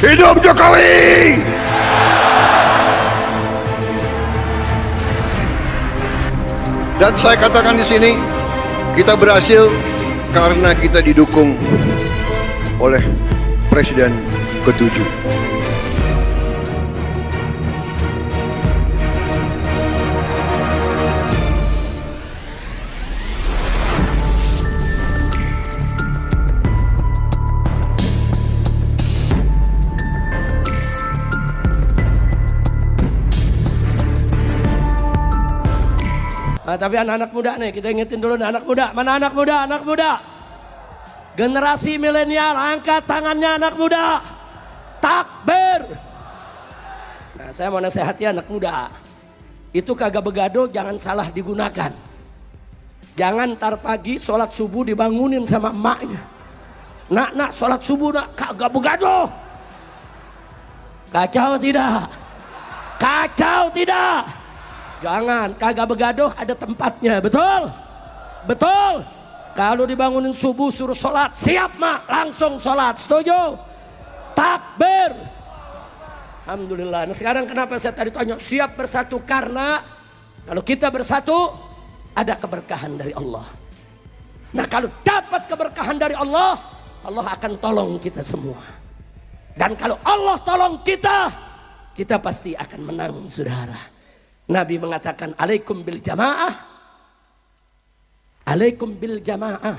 Hidup Jokowi! Dan saya katakan di sini, kita berhasil karena kita didukung oleh Presiden ke-7. Tapi anak-anak muda nih, kita ingetin dulu nih, anak muda. Mana anak muda? Anak muda. Generasi milenial, angkat tangannya anak muda. Takbir. Nah, saya mau nasihati anak muda. Itu kagak begado, jangan salah digunakan. Jangan ntar pagi sholat subuh dibangunin sama emaknya. Nak, sholat subuh nak, kagak begado. Kacau tidak? Kacau tidak? Jangan, kagak begaduh, ada tempatnya, betul? Betul? Kalau dibangunin subuh suruh sholat, siap mak, langsung sholat, setuju? Takbir. Alhamdulillah. Nah sekarang kenapa saya tadi tanya, siap bersatu? Karena kalau kita bersatu, ada keberkahan dari Allah. Nah kalau dapat keberkahan dari Allah, Allah akan tolong kita semua. Dan kalau Allah tolong kita, kita pasti akan menang, saudara. Nabi mengatakan alaikum bil jamaah, alaikum bil jamaah,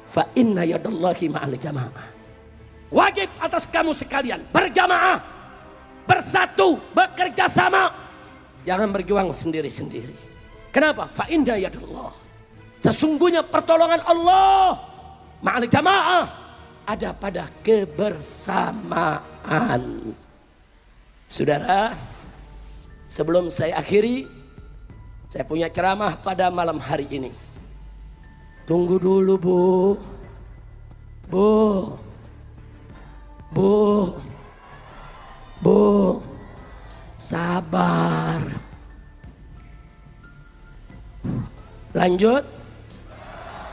fa inna yadallahi ma'al jamaah. Wajib atas kamu sekalian berjamaah, bersatu, bekerja sama. Jangan berjuang sendiri-sendiri. Kenapa? Fa inna yadallah. Sesungguhnya pertolongan Allah ma'al jamaah ada pada kebersamaan. Saudara, sebelum saya akhiri, saya punya ceramah pada malam hari ini. Tunggu dulu Bu, sabar. Lanjut?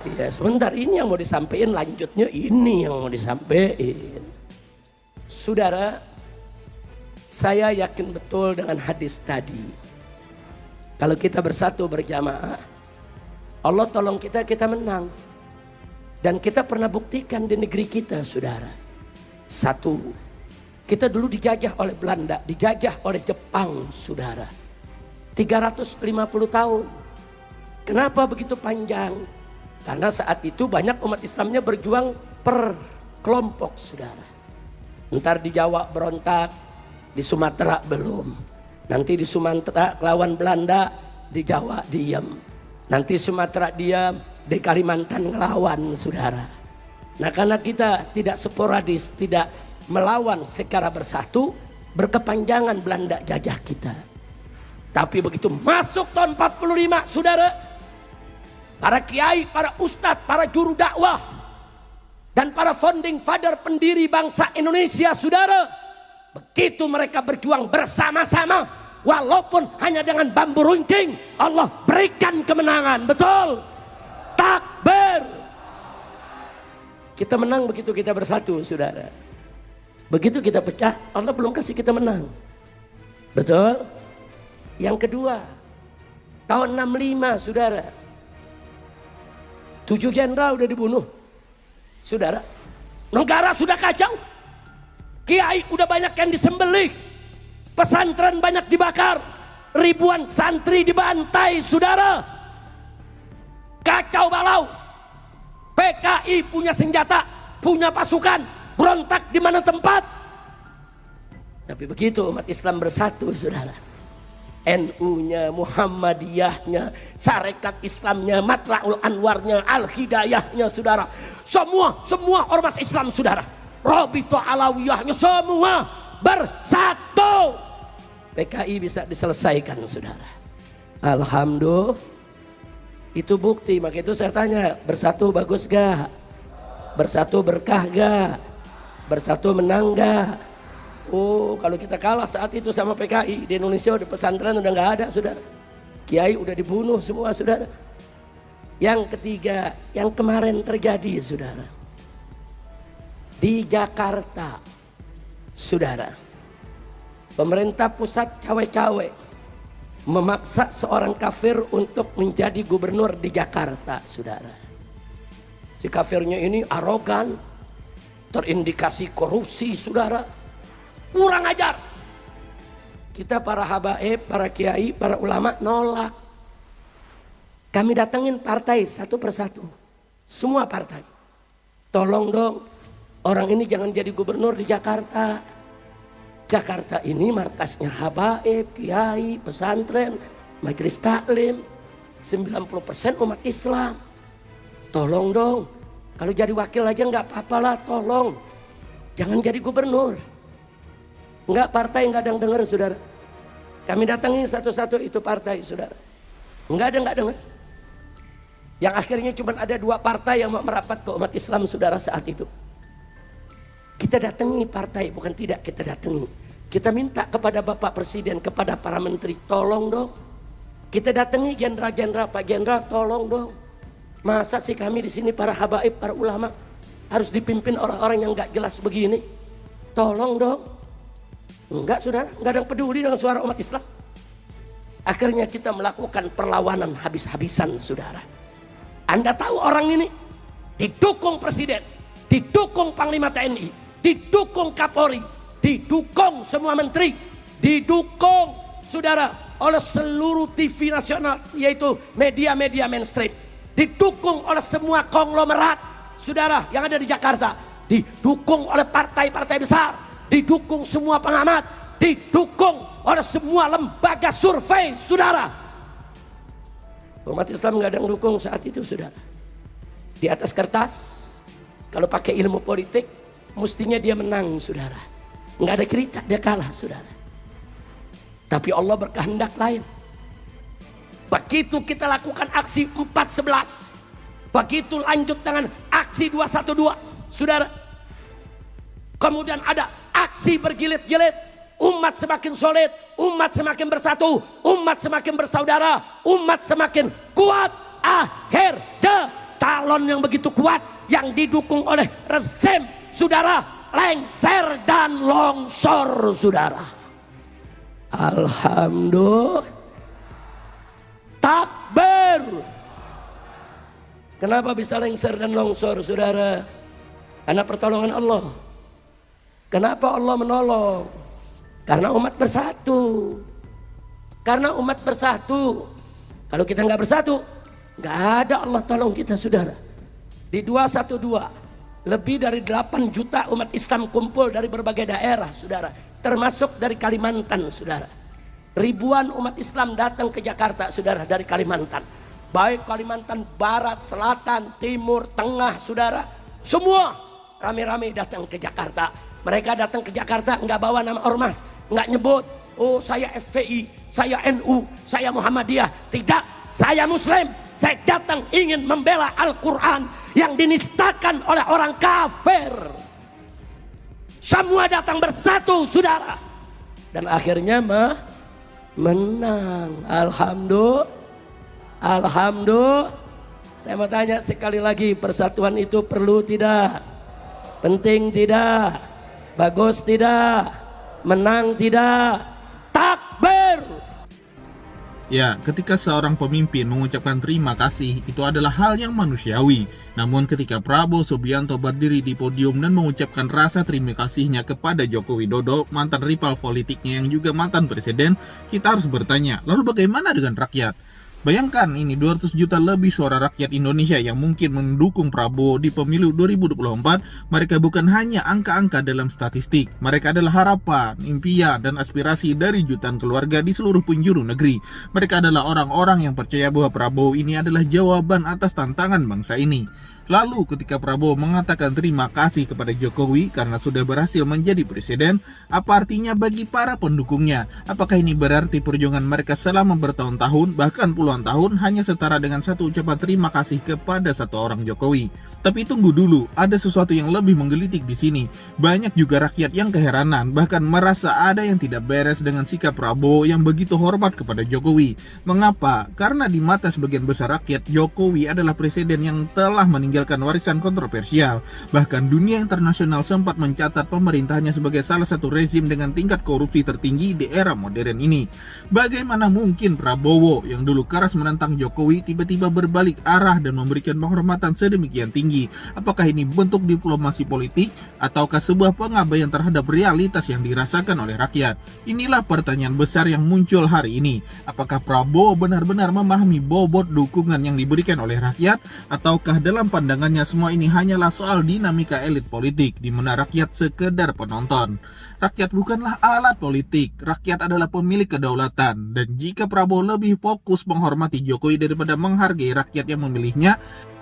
Iya sebentar, ini yang mau disampaikan, lanjutnya ini yang mau disampaikan. Saudara, saya yakin betul dengan hadis tadi. Kalau kita bersatu berjamaah, Allah tolong kita, kita menang. Dan kita pernah buktikan di negeri kita, saudara. Satu, kita dulu dijajah oleh Belanda, dijajah oleh Jepang, saudara. 350 tahun. Kenapa begitu panjang? Karena saat itu banyak umat Islamnya berjuang per kelompok, saudara. Ntar di Jawa berontak, di Sumatera belum. Nanti di Sumatera lawan Belanda, di Jawa diam. Nanti Sumatera diam, di Kalimantan ngelawan, saudara. Nah karena kita tidak sporadis, tidak melawan secara bersatu, berkepanjangan Belanda jajah kita. Tapi begitu masuk tahun 45, saudara, para kiai, para ustadz, para juru dakwah, dan para founding father pendiri bangsa Indonesia, saudara, begitu mereka berjuang bersama-sama, walaupun hanya dengan bambu runcing, Allah berikan kemenangan. Betul? Takbir. Kita menang begitu kita bersatu, saudara. Begitu kita pecah, Allah belum kasih kita menang. Betul? Yang kedua, tahun 65, saudara, 7 jenderal udah dibunuh, saudara. Negara sudah kacau. Kiai udah banyak yang disembelih, pesantren banyak dibakar, ribuan santri dibantai, saudara. Kacau balau. PKI punya senjata, punya pasukan, berontak di mana tempat. Tapi begitu umat Islam bersatu, saudara. NU-nya, Muhammadiyahnya, Sarekat Islamnya, Matla'ul Anwarnya, Al-Hidayahnya, saudara. Semua ormas Islam, saudara. Rabithah Alawiyahnya, semua bersatu. PKI bisa diselesaikan, saudara. Alhamdulillah. Itu bukti, maka itu saya tanya, bersatu bagus gak? Bersatu berkah gak? Bersatu menang gak? Oh, kalau kita kalah saat itu sama PKI, di Indonesia udah pesantren udah gak ada, saudara. Kiai udah dibunuh semua, saudara. Yang ketiga, yang kemarin terjadi, saudara. Di Jakarta, Saudara, pemerintah pusat cawe-cawe memaksa seorang kafir untuk menjadi gubernur di Jakarta, saudara. Si kafirnya ini arogan, terindikasi korupsi, saudara. Kurang ajar. Kita para habaib, para kiai, para ulama nolak. Kami datengin partai satu persatu. Semua partai. Tolong dong, orang ini jangan jadi gubernur di Jakarta. Jakarta ini markasnya habaib, kiai, pesantren, majelis taklim. 90% umat Islam. Tolong dong, kalau jadi wakil aja nggak apa-apa lah, tolong. Jangan jadi gubernur. Enggak, partai nggak ada yang dengar, saudara. Kami datangi satu-satu itu partai, saudara. Nggak dengar. Yang akhirnya cuma ada 2 partai yang mau merapat ke umat Islam, saudara, saat itu. Kita datangi partai, bukan tidak kita datangi. Kita minta kepada Bapak Presiden, kepada para menteri, tolong dong. Kita datangi jenderal-jenderal, Pak Jenderal, tolong dong. Masa sih kami di sini para habaib, para ulama harus dipimpin orang-orang yang nggak jelas begini? Tolong dong. Enggak, saudara, enggak ada yang peduli dengan suara umat Islam. Akhirnya kita melakukan perlawanan habis-habisan, saudara. Anda tahu orang ini didukung presiden, didukung Panglima TNI, didukung Kapolri, didukung semua menteri, didukung, saudara, oleh seluruh TV nasional, yaitu media-media mainstream, didukung oleh semua konglomerat, saudara, yang ada di Jakarta, didukung oleh partai-partai besar, didukung semua pengamat, didukung oleh semua lembaga survei, saudara. Umat Islam nggak ada yang dukung saat itu, saudara. Di atas kertas, kalau pakai ilmu politik, mestinya dia menang, saudara. Nggak ada cerita, dia kalah, saudara. Tapi Allah berkehendak lain. Begitu kita lakukan aksi 4.11, begitu lanjut dengan aksi 212, saudara. Kemudian ada aksi bergilit-gilit. Umat semakin solid, umat semakin bersatu, umat semakin bersaudara, umat semakin kuat. Akhirnya calon yang begitu kuat, yang didukung oleh rezim, saudara, lengser dan longsor, saudara. Alhamdulillah. Takbir. Kenapa bisa lengser dan longsor, saudara? Karena pertolongan Allah. Kenapa Allah menolong? Karena umat bersatu. Karena umat bersatu. Kalau kita nggak bersatu, nggak ada Allah tolong kita, saudara. Di 212, lebih dari 8 juta umat Islam kumpul dari berbagai daerah, saudara. Termasuk dari Kalimantan, saudara. Ribuan umat Islam datang ke Jakarta, saudara, dari Kalimantan. Baik Kalimantan Barat, Selatan, Timur, Tengah, saudara. Semua rame-rame datang ke Jakarta. Mereka datang ke Jakarta nggak bawa nama ormas, nggak nyebut, oh saya FPI, saya NU, saya Muhammadiyah. Tidak, saya Muslim. Saya datang ingin membela Al-Quran yang dinistakan oleh orang kafir. Semua datang bersatu, saudara. Dan akhirnya menang. Alhamdulillah. Alhamdulillah. Saya mau tanya sekali lagi, persatuan itu perlu tidak? Penting tidak? Bagus tidak? Menang tidak? Takbir! Ya, ketika seorang pemimpin mengucapkan terima kasih, itu adalah hal yang manusiawi. Namun ketika Prabowo Subianto berdiri di podium dan mengucapkan rasa terima kasihnya kepada Joko Widodo, mantan rival politiknya yang juga mantan presiden, kita harus bertanya, lalu bagaimana dengan rakyat? Bayangkan ini 200 juta lebih suara rakyat Indonesia yang mungkin mendukung Prabowo di pemilu 2024. Mereka bukan hanya angka-angka dalam statistik. Mereka adalah harapan, impian, dan aspirasi dari jutaan keluarga di seluruh penjuru negeri. Mereka adalah orang-orang yang percaya bahwa Prabowo ini adalah jawaban atas tantangan bangsa ini. Lalu ketika Prabowo mengatakan terima kasih kepada Jokowi karena sudah berhasil menjadi presiden, apa artinya bagi para pendukungnya? Apakah ini berarti perjuangan mereka selama bertahun-tahun, bahkan puluhan tahun, hanya setara dengan satu ucapan terima kasih kepada satu orang Jokowi? Tapi tunggu dulu, ada sesuatu yang lebih menggelitik di sini. Banyak juga rakyat yang keheranan, bahkan merasa ada yang tidak beres dengan sikap Prabowo yang begitu hormat kepada Jokowi. Mengapa? Karena di mata sebagian besar rakyat, Jokowi adalah presiden yang telah meninggal meninggalkan warisan kontroversial. Bahkan dunia internasional sempat mencatat pemerintahnya sebagai salah satu rezim dengan tingkat korupsi tertinggi di era modern ini. Bagaimana mungkin Prabowo yang dulu keras menentang Jokowi tiba-tiba berbalik arah dan memberikan penghormatan sedemikian tinggi? Apakah ini bentuk diplomasi politik ataukah sebuah pengabaian terhadap realitas yang dirasakan oleh rakyat? Inilah pertanyaan besar yang muncul hari ini. Apakah Prabowo benar-benar memahami bobot dukungan yang diberikan oleh rakyat, ataukah dalam pandangannya semua ini hanyalah soal dinamika elit politik di mana rakyat sekedar penonton? Rakyat bukanlah alat politik, rakyat adalah pemilik kedaulatan, dan jika Prabowo lebih fokus menghormati Jokowi daripada menghargai rakyat yang memilihnya,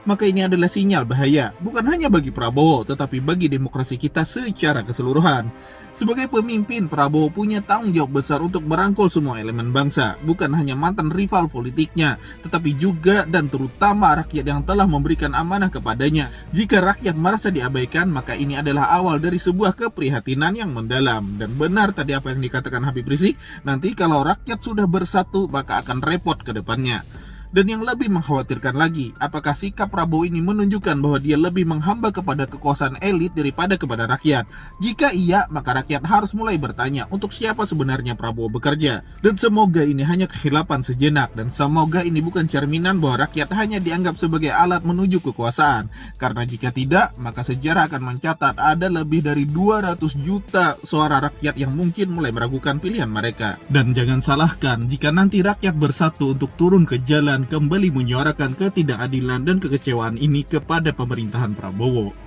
maka ini adalah sinyal bahaya, bukan hanya bagi Prabowo, tetapi bagi demokrasi kita secara keseluruhan. Sebagai pemimpin, Prabowo punya tanggung jawab besar untuk merangkul semua elemen bangsa, bukan hanya mantan rival politiknya, tetapi juga dan terutama rakyat yang telah memberikan amanah kepadanya. Jika rakyat merasa diabaikan, maka ini adalah awal dari sebuah keprihatinan yang mendalam. Dan benar tadi apa yang dikatakan Habib Rizik, nanti kalau rakyat sudah bersatu, maka akan repot ke depannya. Dan yang lebih mengkhawatirkan lagi, apakah sikap Prabowo ini menunjukkan bahwa dia lebih menghamba kepada kekuasaan elit daripada kepada rakyat? Jika iya, maka rakyat harus mulai bertanya untuk siapa sebenarnya Prabowo bekerja. Dan semoga ini hanya kehilapan sejenak, dan semoga ini bukan cerminan bahwa rakyat hanya dianggap sebagai alat menuju kekuasaan. Karena jika tidak, maka sejarah akan mencatat ada lebih dari 200 juta suara rakyat yang mungkin mulai meragukan pilihan mereka. Dan jangan salahkan jika nanti rakyat bersatu untuk turun ke jalan kembali menyuarakan ketidakadilan dan kekecewaan ini kepada pemerintahan Prabowo.